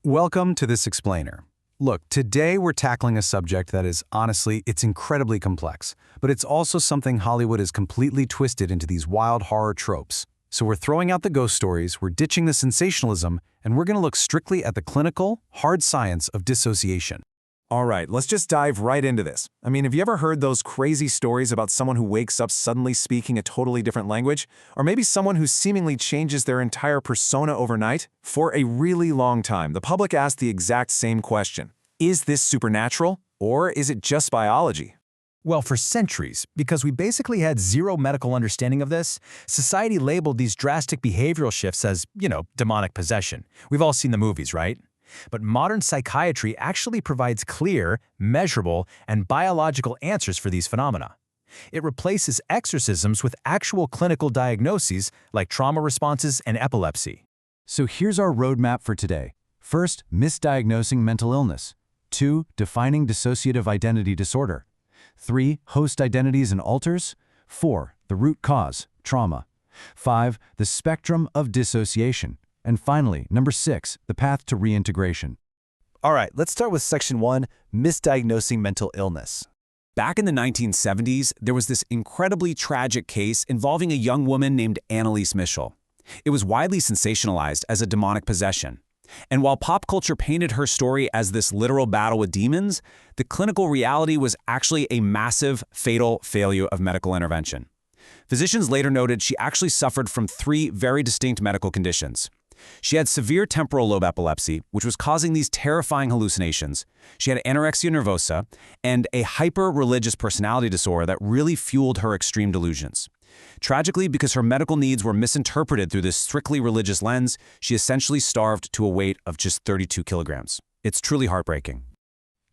Welcome to This Explainer. Look, today we're tackling a subject that is, honestly, it's incredibly complex, but it's also something Hollywood has completely twisted into these wild horror tropes. So we're throwing out the ghost stories, we're ditching the sensationalism, and we're going to look strictly at the clinical, hard science of dissociation. All right, let's just dive right into this. Have you ever heard those crazy stories about someone who wakes up suddenly speaking a totally different language? Or maybe someone who seemingly changes their entire persona overnight? For a really long time, the public asked the exact same question. Is this supernatural, or is it just biology? Well, for centuries, because we basically had zero medical understanding of this, society labeled these drastic behavioral shifts as, demonic possession. We've all seen the movies, right? But modern psychiatry actually provides clear, measurable, and biological answers for these phenomena. It replaces exorcisms with actual clinical diagnoses like trauma responses and epilepsy. So here's our roadmap for today. First, misdiagnosing mental illness. 2, defining dissociative identity disorder. 3, host identities and alters. 4, the root cause, trauma. 5, the spectrum of dissociation. And finally, number 6, the path to reintegration. All right, let's start with Section 1, misdiagnosing mental illness. Back in the 1970s, there was this incredibly tragic case involving a young woman named Anneliese Michel. It was widely sensationalized as a demonic possession. And while pop culture painted her story as this literal battle with demons, the clinical reality was actually a massive, fatal failure of medical intervention. Physicians later noted she actually suffered from 3 very distinct medical conditions. She had severe temporal lobe epilepsy, which was causing these terrifying hallucinations. She had anorexia nervosa and a hyper-religious personality disorder that really fueled her extreme delusions. Tragically, because her medical needs were misinterpreted through this strictly religious lens, she essentially starved to a weight of just 32 kilograms. It's truly heartbreaking.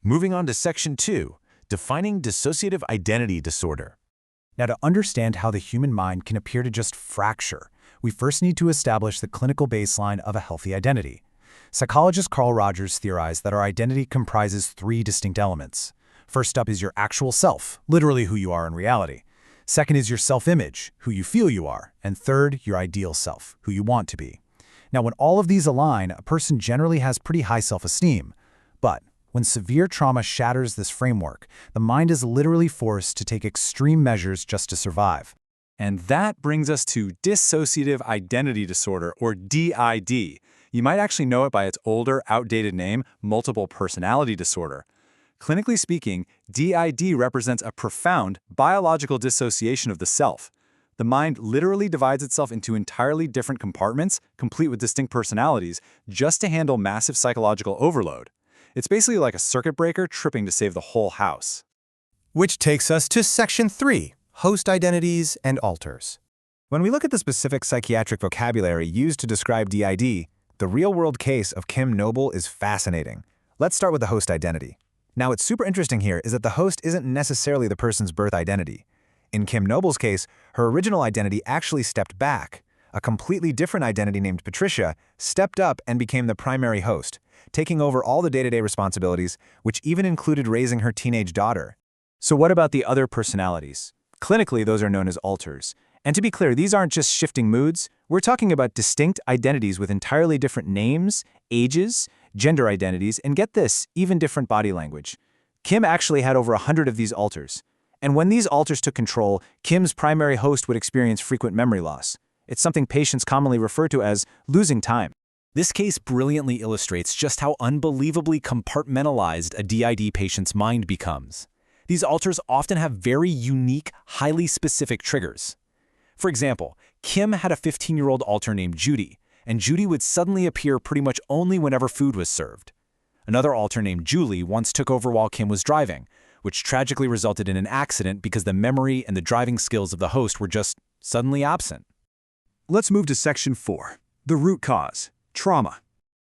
Moving on to Section 2, defining dissociative identity disorder. Now, to understand how the human mind can appear to just fracture, we first need to establish the clinical baseline of a healthy identity. Psychologist Carl Rogers theorized that our identity comprises 3 distinct elements. First up is your actual self, literally who you are in reality. Second is your self-image, who you feel you are. And third, your ideal self, who you want to be. Now, when all of these align, a person generally has pretty high self-esteem. But when severe trauma shatters this framework, the mind is literally forced to take extreme measures just to survive. And that brings us to dissociative identity disorder, or DID. You might actually know it by its older, outdated name, multiple personality disorder. Clinically speaking, DID represents a profound biological dissociation of the self. The mind literally divides itself into entirely different compartments, complete with distinct personalities, just to handle massive psychological overload. It's basically like a circuit breaker tripping to save the whole house. Which takes us to Section 3, host identities and alters. When we look at the specific psychiatric vocabulary used to describe DID, the real-world case of Kim Noble is fascinating. Let's start with the host identity. Now, what's super interesting here is that the host isn't necessarily the person's birth identity. In Kim Noble's case, her original identity actually stepped back. A completely different identity named Patricia stepped up and became the primary host, taking over all the day-to-day responsibilities, which even included raising her teenage daughter. So what about the other personalities? Clinically, those are known as alters. And to be clear, these aren't just shifting moods. We're talking about distinct identities with entirely different names, ages, gender identities, and get this, even different body language. Kim actually had over 100 of these alters. And when these alters took control, Kim's primary host would experience frequent memory loss. It's something patients commonly refer to as losing time. This case brilliantly illustrates just how unbelievably compartmentalized a DID patient's mind becomes. These alters often have very unique, highly specific triggers. For example, Kim had a 15-year-old alter named Judy, and Judy would suddenly appear pretty much only whenever food was served. Another alter named Julie once took over while Kim was driving, which tragically resulted in an accident because the memory and the driving skills of the host were just suddenly absent. Let's move to Section 4, the root cause, trauma.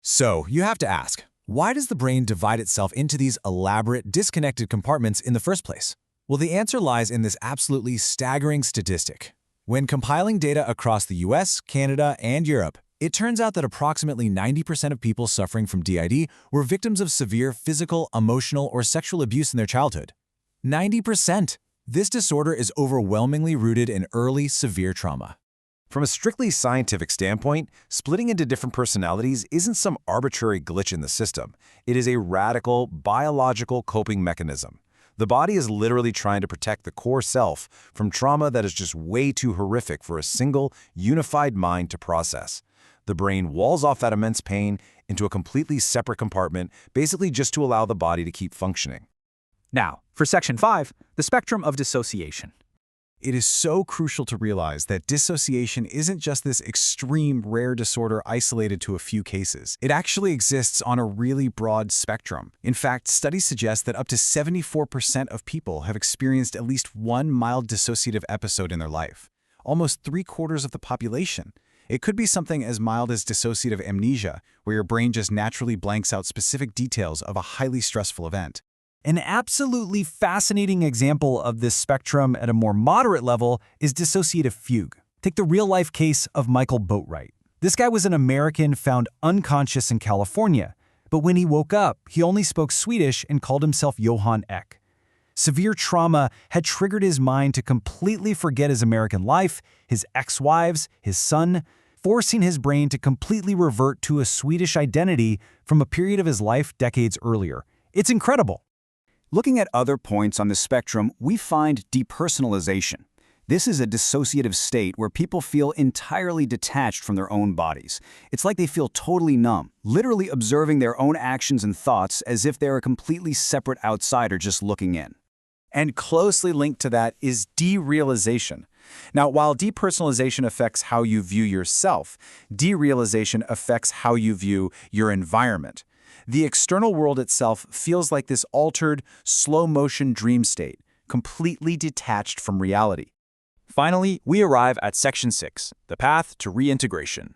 So, you have to ask, why does the brain divide itself into these elaborate, disconnected compartments in the first place? Well, the answer lies in this absolutely staggering statistic. When compiling data across the US, Canada, and Europe, it turns out that approximately 90% of people suffering from DID were victims of severe physical, emotional, or sexual abuse in their childhood. 90%! This disorder is overwhelmingly rooted in early, severe trauma. From a strictly scientific standpoint, splitting into different personalities isn't some arbitrary glitch in the system. It is a radical, biological coping mechanism. The body is literally trying to protect the core self from trauma that is just way too horrific for a single, unified mind to process. The brain walls off that immense pain into a completely separate compartment, basically just to allow the body to keep functioning. Now, for Section 5, the spectrum of dissociation. It is so crucial to realize that dissociation isn't just this extreme, rare disorder isolated to a few cases. It actually exists on a really broad spectrum. In fact, studies suggest that up to 74% of people have experienced at least one mild dissociative episode in their life. Almost 3/4 of the population. It could be something as mild as dissociative amnesia, where your brain just naturally blanks out specific details of a highly stressful event. An absolutely fascinating example of this spectrum at a more moderate level is dissociative fugue. Take the real-life case of Michael Boatwright. This guy was an American found unconscious in California, but when he woke up, he only spoke Swedish and called himself Johan Ek. Severe trauma had triggered his mind to completely forget his American life, his ex-wives, his son, forcing his brain to completely revert to a Swedish identity from a period of his life decades earlier. It's incredible. Looking at other points on the spectrum, we find depersonalization. This is a dissociative state where people feel entirely detached from their own bodies. It's like they feel totally numb, literally observing their own actions and thoughts as if they're a completely separate outsider just looking in. And closely linked to that is derealization. Now, while depersonalization affects how you view yourself, derealization affects how you view your environment. The external world itself feels like this altered, slow-motion dream state, completely detached from reality. Finally, we arrive at Section 6, the path to reintegration.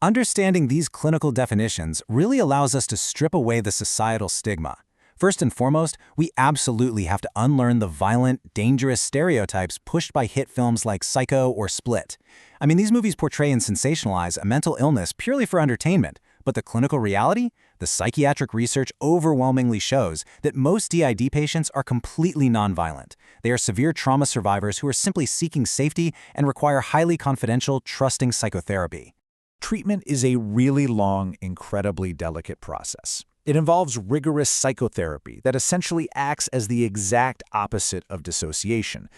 Understanding these clinical definitions really allows us to strip away the societal stigma. First and foremost, we absolutely have to unlearn the violent, dangerous stereotypes pushed by hit films like Psycho or Split. I mean, these movies portray and sensationalize a mental illness purely for entertainment, but the clinical reality? The psychiatric research overwhelmingly shows that most DID patients are completely nonviolent. They are severe trauma survivors who are simply seeking safety and require highly confidential, trusting psychotherapy. Treatment is a really long, incredibly delicate process. It involves rigorous psychotherapy that essentially acts as the exact opposite of dissociation.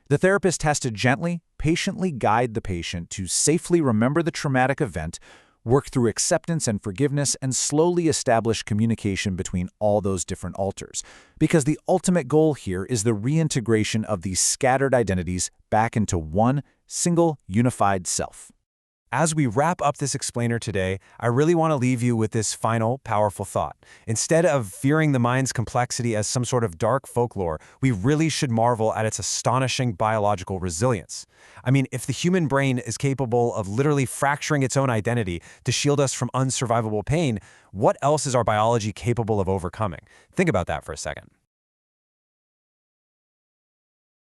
The therapist has to gently, patiently guide the patient to safely remember the traumatic event, work through acceptance and forgiveness, and slowly establish communication between all those different alters. Because the ultimate goal here is the reintegration of these scattered identities back into one single unified self. As we wrap up this explainer today, I really want to leave you with this final, powerful thought. Instead of fearing the mind's complexity as some sort of dark folklore, we really should marvel at its astonishing biological resilience. I mean, if the human brain is capable of literally fracturing its own identity to shield us from unsurvivable pain, what else is our biology capable of overcoming? Think about that for a second.